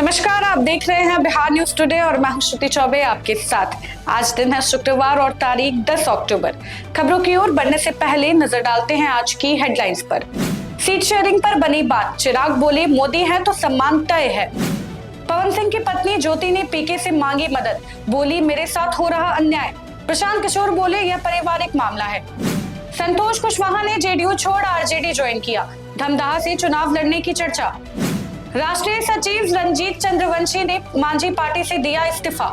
नमस्कार, आप देख रहे हैं बिहार न्यूज टुडे और मैं हूं श्रुति चौबे आपके साथ। आज दिन है शुक्रवार और तारीख 10 अक्टूबर। खबरों की ओर बढ़ने से पहले नजर डालते हैं आज की हेडलाइंस पर। सीट शेयरिंग पर बनी बात, चिराग बोले मोदी है तो सम्मान तय है। पवन सिंह की पत्नी ज्योति ने पीके से मांगी मदद, बोली मेरे साथ हो रहा अन्याय। प्रशांत किशोर बोले यह पारिवारिक मामला है। संतोष कुशवाहा ने जेडीयू छोड़ आरजेडी ज्वाइन किया, धमदाहा से चुनाव लड़ने की चर्चा। राष्ट्रीय सचिव रंजीत चंद्रवंशी ने मांझी पार्टी से दिया इस्तीफा।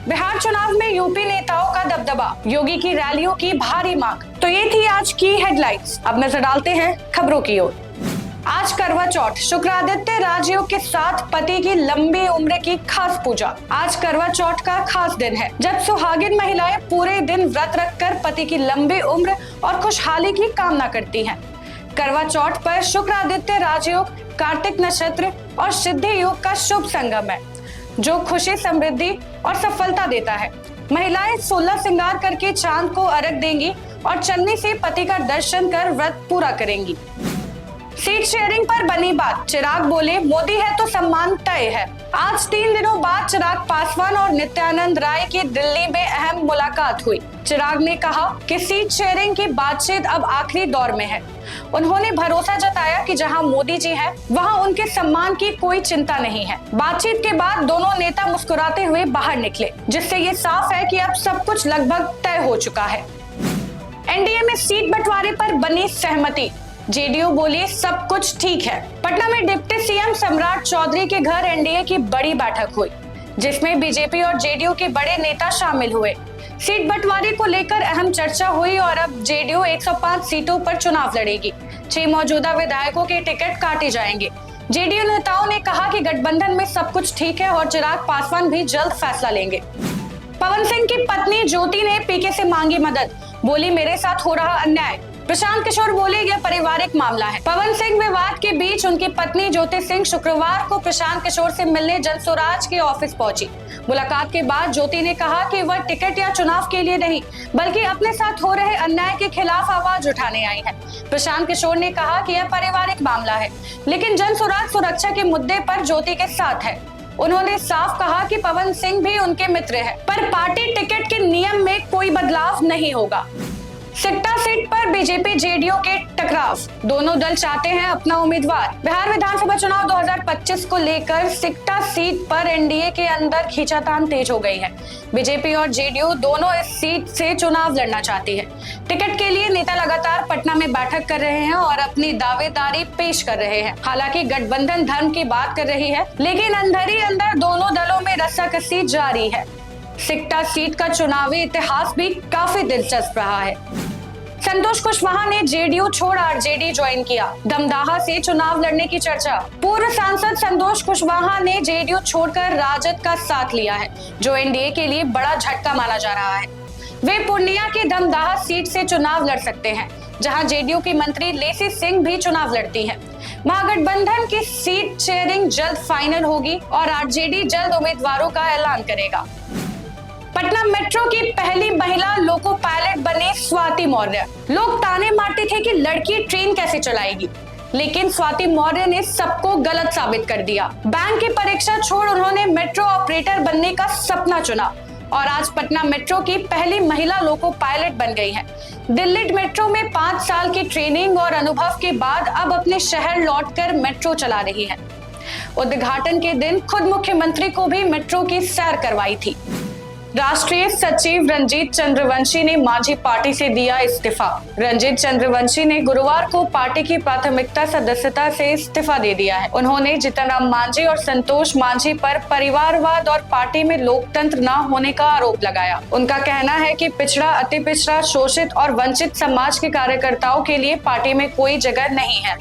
बिहार चुनाव में यूपी नेताओं का दबदबा, योगी की रैलियों की भारी मांग। तो ये थी आज की हेडलाइंस। अब नजर डालते हैं खबरों की ओर। आज करवा चौथ, शुक्रादित्य राजयोग के साथ पति की लंबी उम्र की खास पूजा। आज करवा चौथ का खास दिन है, जब सुहागिन महिलाएं पूरे दिन व्रत रखकर पति की लंबी उम्र और खुशहाली की कामना करती हैं। करवा चौथ पर शुक्रादित्य राजयोग, कार्तिक नक्षत्र और सिद्धि योग का शुभ संगम है, जो खुशी, समृद्धि और सफलता देता है। महिलाएं 16 श्रृंगार करके चांद को अर्घ देंगी और चन्नी से पति का दर्शन कर व्रत पूरा करेंगी। सीट शेयरिंग पर बनी बात, चिराग बोले मोदी है तो सम्मान तय है। आज 3 दिनों बाद चिराग पासवान और नित्यानंद राय की दिल्ली में अहम मुलाकात हुई। चिराग ने कहा कि सीट शेयरिंग की बातचीत अब आखिरी दौर में है। उन्होंने भरोसा जताया कि जहां मोदी जी हैं, वहां उनके सम्मान की कोई चिंता नहीं है। बातचीत के बाद दोनों नेता मुस्कुराते हुए बाहर निकले, जिससे ये साफ है कि अब सब कुछ लगभग तय हो चुका है। एनडीए में सीट बंटवारे पर बनी सहमति, जेडीयू बोली सब कुछ ठीक है। पटना में डिप्टी सीएम सम्राट चौधरी के घर एनडीए की बड़ी बैठक हुई, जिसमें बीजेपी और जेडीयू के बड़े नेता शामिल हुए। सीट बंटवारे को लेकर अहम चर्चा हुई और अब जेडीयू 105 सीटों पर चुनाव लड़ेगी। 6 मौजूदा विधायकों के टिकट काटे जाएंगे। जेडीयू नेताओं ने कहा कि गठबंधन में सब कुछ ठीक है और चिराग पासवान भी जल्द फैसला लेंगे। पवन सिंह की पत्नी ज्योति ने पीके से मांगी मदद, बोली मेरे साथ हो रहा अन्याय। प्रशांत किशोर बोले यह पारिवारिक मामला है। पवन सिंह विवाद के बीच उनकी पत्नी ज्योति सिंह शुक्रवार को प्रशांत किशोर से मिलने जनस्वराज के ऑफिस पहुंची। मुलाकात के बाद ज्योति ने कहा कि वह टिकट या चुनाव के लिए नहीं, बल्कि अपने साथ हो रहे अन्याय के खिलाफ आवाज उठाने आई है। प्रशांत किशोर ने कहा कि यह पारिवारिक मामला है, लेकिन जनस्वराज सुरक्षा के मुद्दे पर ज्योति के साथ है। उन्होंने साफ कहा कि पवन सिंह भी उनके मित्र है, पर पार्टी टिकट के नियम में कोई बदलाव नहीं होगा। सिकटा सीट पर बीजेपी जेडीयू के टकराव, दोनों दल चाहते हैं अपना उम्मीदवार। बिहार विधानसभा चुनाव 2025 को लेकर सिकटा सीट पर एनडीए के अंदर खींचातान तेज हो गई है। बीजेपी और जेडीयू दोनों इस सीट से चुनाव लड़ना चाहती है। टिकट के लिए नेता लगातार पटना में बैठक कर रहे हैं और अपनी दावेदारी पेश कर रहे हैं। हालांकि गठबंधन धर्म की बात कर रही है, लेकिन अंदर ही अंदर दोनों दलों में रस्साकसी जारी है। सिकटा सीट का चुनावी इतिहास भी काफी दिलचस्प रहा है। संतोष कुशवाहा ने जेडीयू छोड़ आरजेडी ज्वाइन किया, धमदाहा से चुनाव लड़ने की चर्चा। पूर्व सांसद संतोष कुशवाहा ने जेडीयू छोड़कर राजद का साथ लिया है, जो एनडीए के लिए बड़ा झटका माना जा रहा है। वे पूर्णिया की धमदाहा सीट से चुनाव लड़ सकते हैं, जहां जेडीयू की मंत्री लेसी सिंह भी चुनाव लड़ती है। महागठबंधन की सीट शेयरिंग जल्द फाइनल होगी और आरजेडी जल्द उम्मीदवारों का ऐलान करेगा। पटना मेट्रो की पहली महिला लोको पायलट बने स्वाति मौर्य। लोग ताने मारते थे कि लड़की ट्रेन कैसे चलाएगी, लेकिन स्वाति मौर्य ने सबको गलत साबित कर दिया। बैंक की परीक्षा छोड़ उन्होंने मेट्रो ऑपरेटर बनने का सपना चुना और आज पटना मेट्रो की पहली महिला लोको पायलट बन गई है। दिल्ली मेट्रो में 5 साल की ट्रेनिंग और अनुभव के बाद अब अपने शहर लौटकर मेट्रो चला रही है। उद्घाटन के दिन खुद मुख्यमंत्री को भी मेट्रो की सैर करवाई थी। राष्ट्रीय सचिव रंजीत चंद्रवंशी ने मांझी पार्टी से दिया इस्तीफा। रंजीत चंद्रवंशी ने गुरुवार को पार्टी की प्राथमिकता सदस्यता से इस्तीफा दे दिया है। उन्होंने जीतन राम मांझी और संतोष मांझी पर परिवारवाद और पार्टी में लोकतंत्र न होने का आरोप लगाया। उनका कहना है कि पिछड़ा, अति पिछड़ा, शोषित और वंचित समाज के कार्यकर्ताओं के लिए पार्टी में कोई जगह नहीं है।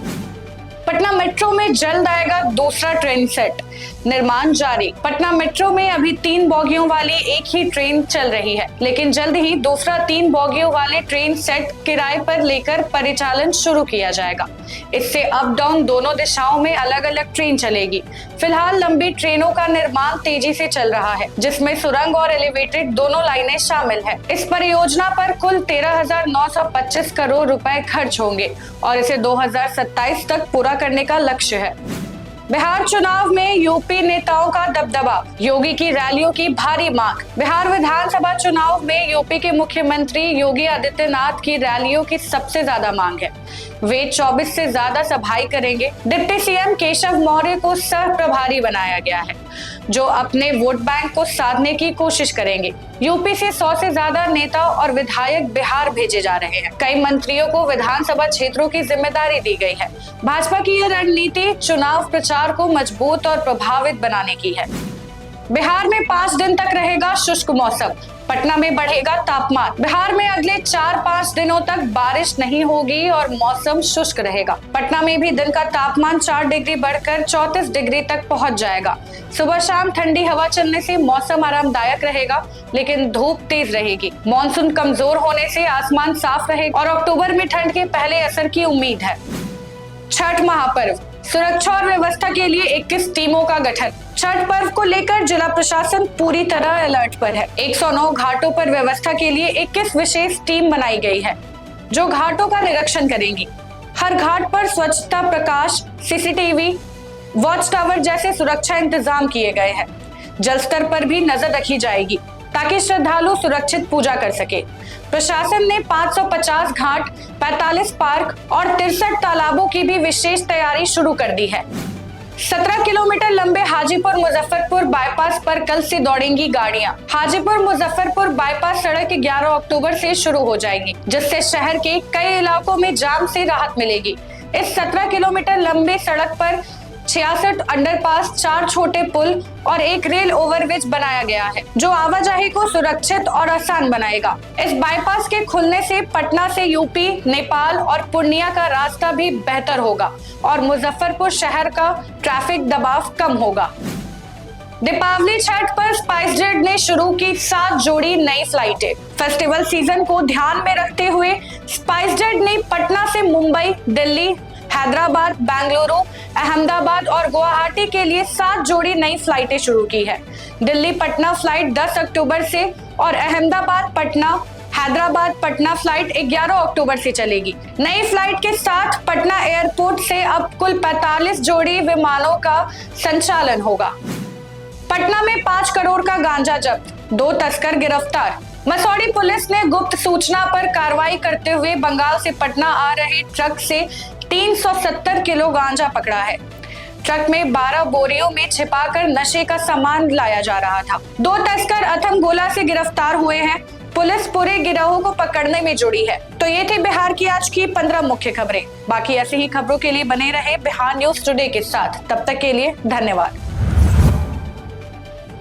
पटना मेट्रो में जल्द आएगा दूसरा ट्रेन सेट, निर्माण जारी। पटना मेट्रो में अभी 3 बोगियों वाली एक ही ट्रेन चल रही है, लेकिन जल्द ही दूसरा 3 बोगियों वाले ट्रेन सेट किराए पर लेकर परिचालन शुरू किया जाएगा। इससे अप डाउन दोनों दिशाओं में अलग अलग ट्रेन चलेगी। फिलहाल लंबी ट्रेनों का निर्माण तेजी से चल रहा है, जिसमें सुरंग और एलिवेटेड दोनों लाइनें शामिल है। इस परियोजना पर कुल 13,925 करोड़ रुपए खर्च होंगे और इसे 2027 तक पूरा करने का लक्ष्य है। बिहार चुनाव में यूपी नेताओं का दबदबा, योगी की रैलियों की भारी मांग। बिहार विधानसभा चुनाव में यूपी के मुख्यमंत्री योगी आदित्यनाथ की रैलियों की सबसे ज्यादा मांग है। वे 24 से ज्यादा सभाएं करेंगे। डिप्टी सीएम केशव मौर्य को सह प्रभारी बनाया गया है, जो अपने वोट बैंक को साधने की कोशिश करेंगे। यूपी से 100 से ज्यादा नेता और विधायक बिहार भेजे जा रहे हैं। कई मंत्रियों को विधानसभा क्षेत्रों की जिम्मेदारी दी गई है। भाजपा की यह रणनीति चुनाव प्रचार को मजबूत और प्रभावित बनाने की है। बिहार में 5 दिन तक रहेगा शुष्क मौसम, पटना में बढ़ेगा तापमान। बिहार में अगले 4-5 दिनों तक बारिश नहीं होगी और मौसम शुष्क रहेगा। पटना में भी दिन का तापमान 4 डिग्री बढ़कर 34 डिग्री तक पहुंच जाएगा। सुबह शाम ठंडी हवा चलने से मौसम आरामदायक रहेगा, लेकिन धूप तेज रहेगी। मॉनसून कमजोर होने से आसमान साफ रहेगा और अक्टूबर में ठंड के पहले असर की उम्मीद है। छठ महापर्व, सुरक्षा और व्यवस्था के लिए 21 टीमों का गठन। छठ पर्व को लेकर जिला प्रशासन पूरी तरह अलर्ट पर है। 109 घाटों पर व्यवस्था के लिए 21 विशेष टीम बनाई गई है, जो घाटों का निरीक्षण करेंगी। हर घाट पर स्वच्छता, प्रकाश, सीसीटीवी, वॉच टावर जैसे सुरक्षा इंतजाम किए गए हैं। जल स्तर पर भी नजर रखी जाएगी, ताकि श्रद्धालु सुरक्षित पूजा कर सके। प्रशासन ने 550 घाट, 45 पार्क और 63 तालाबों की भी विशेष तैयारी शुरू कर दी है। 17 किलोमीटर लंबे हाजीपुर मुजफ्फरपुर बाईपास पर कल से दौड़ेंगी गाड़ियां। हाजीपुर मुजफ्फरपुर बाईपास सड़क 11 अक्टूबर से शुरू हो जाएगी, जिससे शहर के कई इलाकों में जाम से राहत मिलेगी। इस 17 किलोमीटर लंबे सड़क पर 66 अंडरपास, 4 छोटे पुल और 1 रेल ओवरब्रिज बनाया गया है, जो आवाजाही को सुरक्षित और आसान बनाएगा। इस बाईपास के खुलने से पटना से यूपी, नेपाल और पूर्णिया का रास्ता भी बेहतर होगा और मुजफ्फरपुर शहर का ट्रैफिक दबाव कम होगा। दीपावली छठ पर स्पाइसजेट ने शुरू की 7 जोड़ी नई फ्लाइटें। फेस्टिवल सीजन को ध्यान में रखते हुए स्पाइसजेट ने पटना से मुंबई, दिल्ली, हैदराबाद, बेंगलुरु, अहमदाबाद और गुवाहाटी के लिए 7 जोड़ी नई फ्लाइटें शुरू की है। दिल्ली पटना फ्लाइट 10 अक्टूबर से और अहमदाबाद पटना, हैदराबाद पटना फ्लाइट 11 अक्टूबर से चलेगी। नई फ्लाइट के साथ पटना एयरपोर्ट से अब कुल 45 जोड़ी विमानों का संचालन होगा। पटना में 5 करोड़ का गांजा जब्त, 2 तस्कर गिरफ्तार। मसौढ़ी पुलिस ने गुप्त सूचना पर कार्रवाई करते हुए बंगाल से पटना आ रहे ट्रक से 370 किलो गांजा पकड़ा है। ट्रक में 12 बोरियों में छिपाकर नशे का सामान लाया जा रहा था। 2 तस्कर अथमगोला से गिरफ्तार हुए हैं। पुलिस पूरे गिरोह को पकड़ने में जुड़ी है। तो ये थी बिहार की आज की 15 मुख्य खबरें। बाकी ऐसी ही खबरों के लिए बने रहे बिहार न्यूज टुडे के साथ। तब तक के लिए धन्यवाद।